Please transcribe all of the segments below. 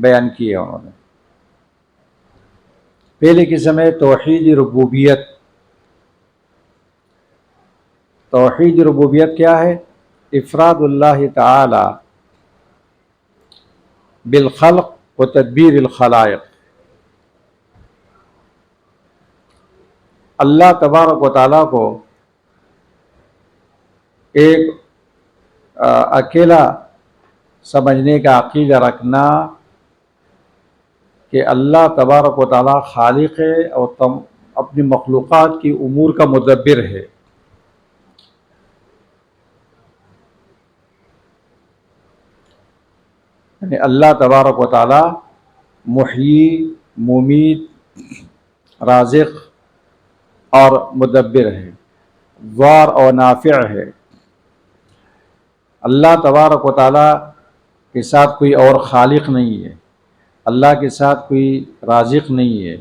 بیان کی ہے انہوں نے۔ پہلی قسم ہے توحید ربوبیت۔ توحید ربوبیت کیا ہے؟ افراد اللہ تعالی بالخلق و تدبیر الخلائق۔ اللہ تبارک و تعالیٰ کو ایک اکیلا سمجھنے کا عقیدہ رکھنا کہ اللہ تبارک و تعالیٰ خالق ہے اور اپنی مخلوقات کی امور کا مدبر ہے۔ یعنی اللہ تبارک و تعالیٰ محیی، ممیت، رازق اور مدبر ہے، ضار اور نافع ہے۔ اللہ تبارک و تعالیٰ کے ساتھ کوئی اور خالق نہیں ہے، اللہ کے ساتھ کوئی رازق نہیں ہے،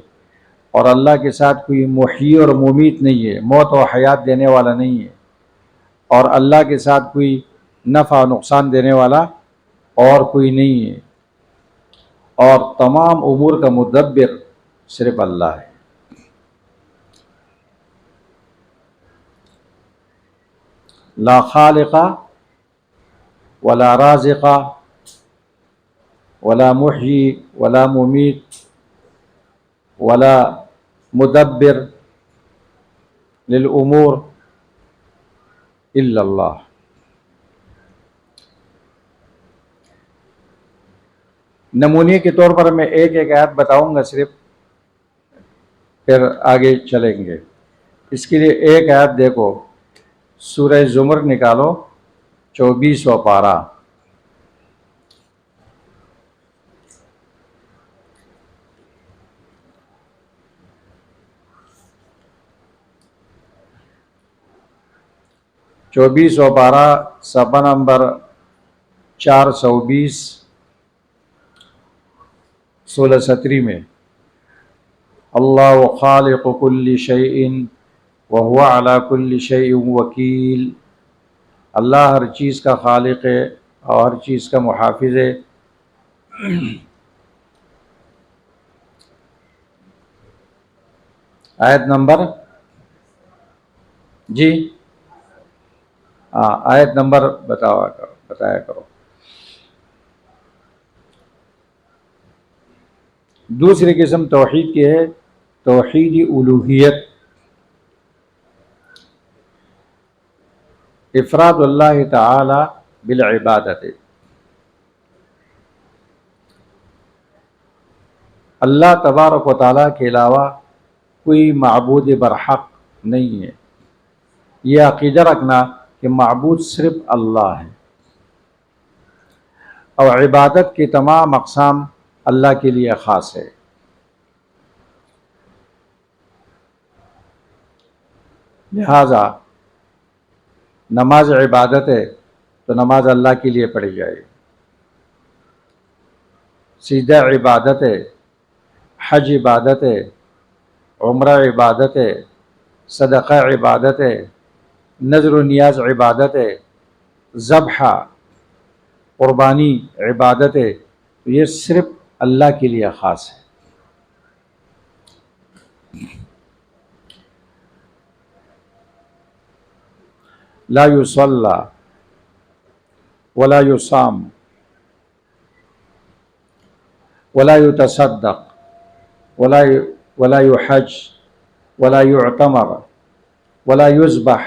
اور اللہ کے ساتھ کوئی محیی اور ممیت نہیں ہے، موت و حیات دینے والا نہیں ہے، اور اللہ کے ساتھ کوئی نفع و نقصان دینے والا اور کوئی نہیں ہے، اور تمام امور کا مدبر صرف اللہ ہے۔ لا خالق ولا رازق ولا محیی ولا ممیت ولا مدبر للامور الا اللہ۔ نمونے کے طور پر میں ایک ایک آیت بتاؤں گا صرف، پھر آگے چلیں گے۔ اس کے لیے ایک آیت دیکھو، سورہ زمر نکالو، 24واں پارہ۔ چوبیسواں پارہ، صفحہ نمبر 420، 16 میں، اللہ خالق کل شیء وهو علی کل شیء وکیل۔ اللہ ہر چیز کا خالق ہے اور ہر چیز کا محافظ ہے۔ آیت نمبر، جی آیت نمبر بتایا کرو۔ دوسری قسم توحید کی ہے توحید الوہیت۔ افراد اللہ تعالی بالعبادت۔ اللہ تبارک و تعالیٰ کے علاوہ کوئی معبود برحق نہیں ہے، یہ عقیدہ رکھنا کہ معبود صرف اللہ ہے، اور عبادت کی تمام اقسام اللہ کے لیے خاص ہے۔ لہذا نماز عبادت ہے تو نماز اللہ کے لیے پڑھی جائے، سجدہ عبادت ہے، حج عبادت ہے، عمرہ عبادت ہے، صدقہ عبادت ہے، نذر و نیاز عبادت ہے، ذبح قربانی عبادت ہے، تو یہ صرف اللہ کے لیے خاص ہے۔ لا یصلی ولا یصام ولا یتصدق ولا یحج ولا یعتمر ولا یذبح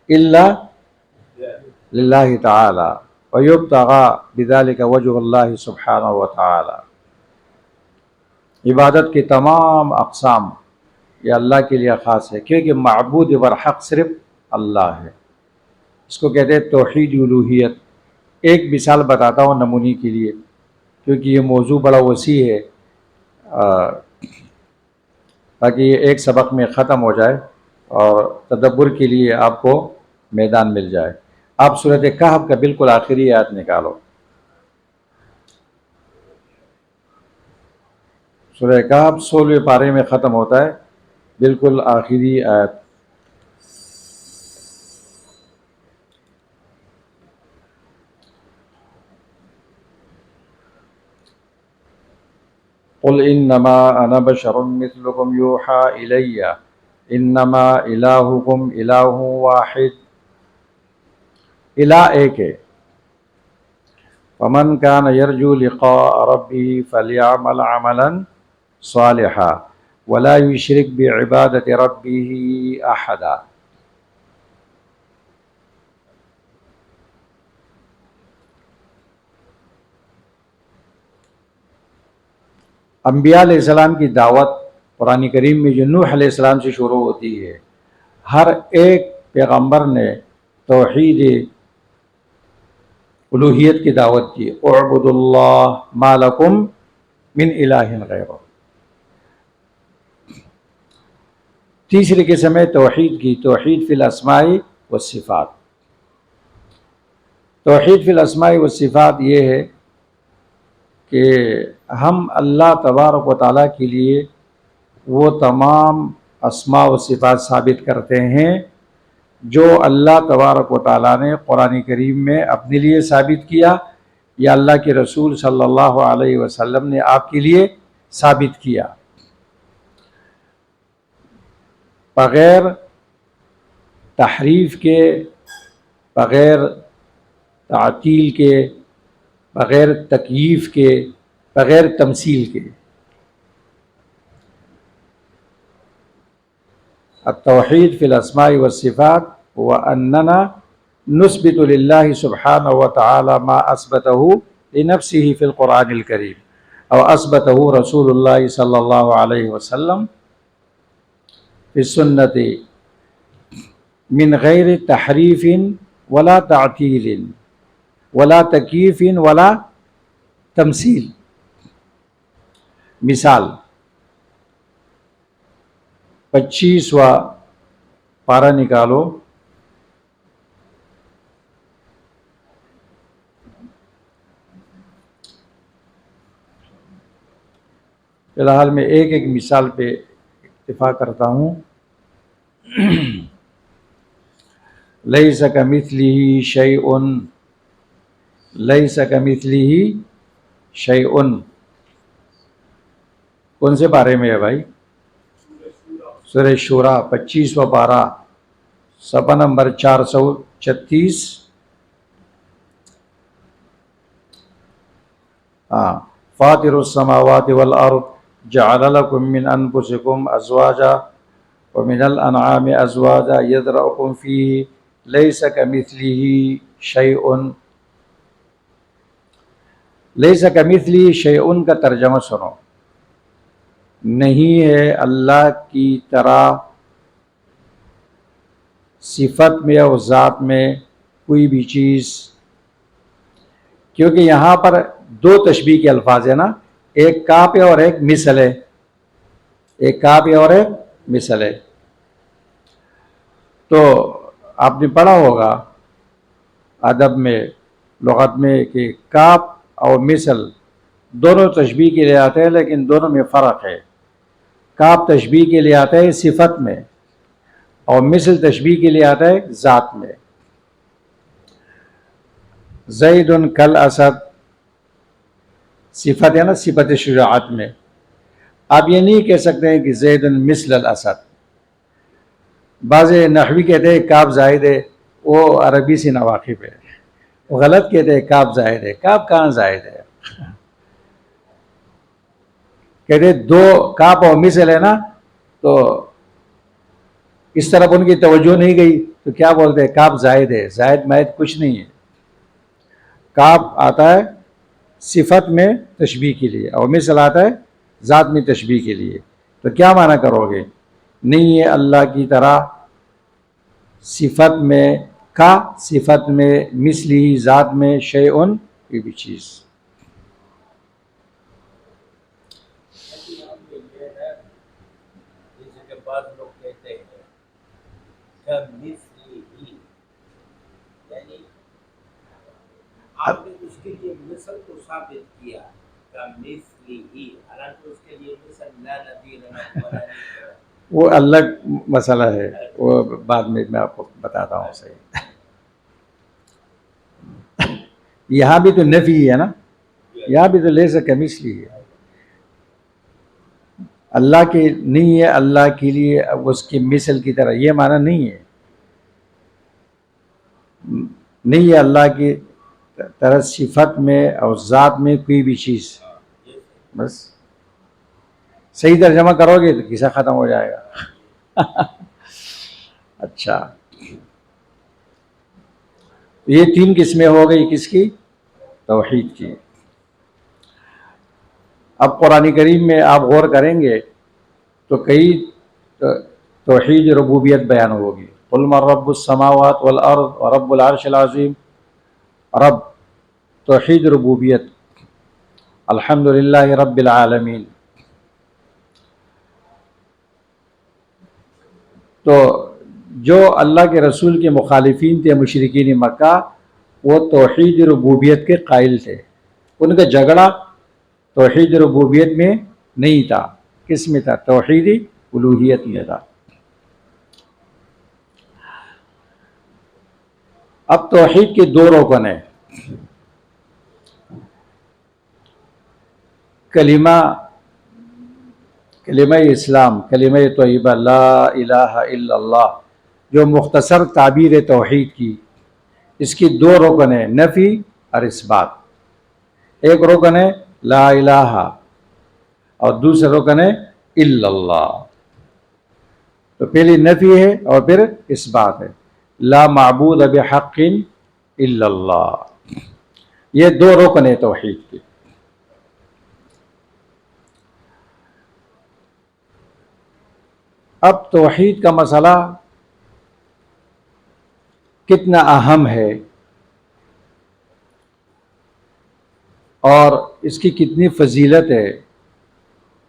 الا للہ تعالی ویبتغى بذلك وجہ اللہ سبحانہ وتعالی۔ عبادت کی تمام اقسام یہ اللہ کے لیے خاص ہے، کیونکہ معبود برحق صرف اللہ ہے۔ اس کو کہتے ہیں توحید الوہیت۔ ایک مثال بتاتا ہوں نمونے کے لیے، کیونکہ یہ موضوع بڑا وسیع ہے، تاکہ یہ ایک سبق میں ختم ہو جائے اور تدبر کے لیے آپ کو میدان مل جائے۔ آپ سورۃ کہف کا بالکل آخری آیت نکالو، سورہ کہف 16ویں پارے میں ختم ہوتا ہے، بالکل آخری آیت۔ قل انما انا بشر مثلکم یوحى الی انما الہکم الہ واحد، الہ ایک ہے۔ فمن كان يرجو لقاء ربه فليعمل عملا صالحا ولا يشرك بعبادة ربه أحدا۔ انبیاء علیہ السلام کی دعوت قرآن کریم میں جو نوح علیہ السلام سے شروع ہوتی ہے، ہر ایک پیغمبر نے توحید الوہیت کی دعوت کی، اعبدوا اللہ ما لکم من الہ غیرہ۔ تیسری قسم ہے توحید کی، توحید فی الاسماء والصفات۔ توحید فی الاسماء والصفات یہ ہے کہ ہم اللہ تبارک و تعالیٰ کے لیے وہ تمام اسماء و صفات ثابت کرتے ہیں جو اللہ تبارک و تعالیٰ نے قرآن کریم میں اپنے لیے ثابت کیا یا اللہ کے رسول صلی اللہ علیہ وسلم نے آپ کے لیے ثابت کیا، بغیر تحریف کے، بغیر تعطیل کے، بغیر تکییف کے، بغیر تمثیل کے۔ التوحید فی الاسماء والصفات واننا نثبت للہ سبحانہ وتعالی ما اثبتہ لنفسہ فی القرآن الکریم او اثبتہ رسول اللہ صلی اللہ علیہ وسلم فی السنۃ من غیر تحریف ولا تعطیل ولا تکییف ولا تمثیل۔ مثال 25واں پارہ نکالو، فی الحال میں ایک ایک مثال پہ اکتفا کرتا ہوں۔ لیس کمثلہ شیء، لیس کمثلہ شیء، کون سے بارے میں ہے بھائی؟ سورہ شورى 25واں پارہ، صفحہ نمبر 436۔ فاطر السماوات والارض جعل لكم من انفسكم ازواجا ومن الانعام ازواجا يذرأكم فيه ليس كمثله شيء۔ لیس کمثلہ شیء کا ترجمہ سنو، نہیں ہے اللہ کی طرح صفت میں اور ذات میں کوئی بھی چیز، کیونکہ یہاں پر دو تشبیہ کے الفاظ ہیں نا، ایک کاپ ہے اور ایک مثل ہے، ایک کاپ ہے اور ایک مثل ہے۔ تو آپ نے پڑھا ہوگا ادب میں، لغت میں، کہ کاپ اور مثل دونوں تشبیہ کے لیے آتے ہیں، لیکن دونوں میں فرق ہے۔ کاپ تشبیہ کے لیے آتا ہے صفت میں، اور مثل تشبیہ کے لیے آتا ہے ذات میں۔ زید کل اسد صفت ہے نا، صفت شجاعت میں۔ آپ یہ نہیں کہہ سکتے ہیں کہ زید مثل الاسد۔ بعض نحوی کہتے ہیں کاف زائد ہے، وہ عربی سے ناواقف ہے، وہ غلط کہتے ہیں کاف زائد ہے۔ کاف کہاں زائد ہے؟ کہتے دو کاف اور مثل ہے نا، تو اس طرف ان کی توجہ نہیں گئی تو کیا بولتے ہیں؟ کاف زائد ہے۔ زائد مائد کچھ نہیں ہے۔ کاف آتا ہے صفت میں تشبیہ کے لیے، اور مثل آتا ہے ذات میں تشبیہ کے لیے۔ تو کیا معنی کرو گے؟ نہیں ہے اللہ کی طرح صفت میں کا، صفت میں مثلی، ذات میں شیء، یہ بھی چیز۔ بعض لوگ کہتے ہیں کمثلہ، یعنی آپ نے اس کے لیے مثل کو ثابت کیا کمثلہ، حالانکہ اس کے لیے مثل لا نظیر لہ ولا نظیر۔ وہ الگ مسئلہ ہے، وہ بعد میں آپ کو بتاتا ہوں صحیح۔ یہاں بھی تو نفی ہے نا، یہاں بھی تو لیس کمثلہ ہے۔ اللہ کے نہیں ہے، اللہ کے لیے اس کی مثل کی طرح، یہ معنی نہیں ہے، نہیں ہے اللہ کی طرح صفت میں اور ذات میں کوئی بھی چیز. بس صحیح ترجمہ کرو گے تو قصہ ختم ہو جائے گا. اچھا، یہ 3 قسمیں ہو گئی کس کی؟ توحید کی. اب قرآن کریم میں آپ غور کریں گے تو کئی توحید ربوبیت بیان ہوگی. قل من رب السماوات والارض ورب العرش العظیم. رب، توحید ربوبیت، الحمدللہ رب العالمین. تو جو اللہ کے رسول کے مخالفین تھے مشرکین مکہ، وہ توحید ربوبیت کے قائل تھے. ان کا جھگڑا توحید ربوبیت میں نہیں تھا، کس میں تھا؟ توحید الوہیت میں تھا. اب توحید کے 2 رکن ہیں. کلمہ اسلام، کلمہ طیبہ لا الہ الا اللہ، جو مختصر تعبیر توحید کی، اس کی 2 رکن ہیں، نفی اور اثبات. ایک رکن ہے لا الہ اور دوسرا رکن ہے الا اللہ. تو پہلی نفی ہے اور پھر اثبات ہے. لا معبود بحق الا اللہ. یہ 2 رکن ہیں توحید کے. اب توحید کا مسئلہ کتنا اہم ہے اور اس کی کتنی فضیلت ہے،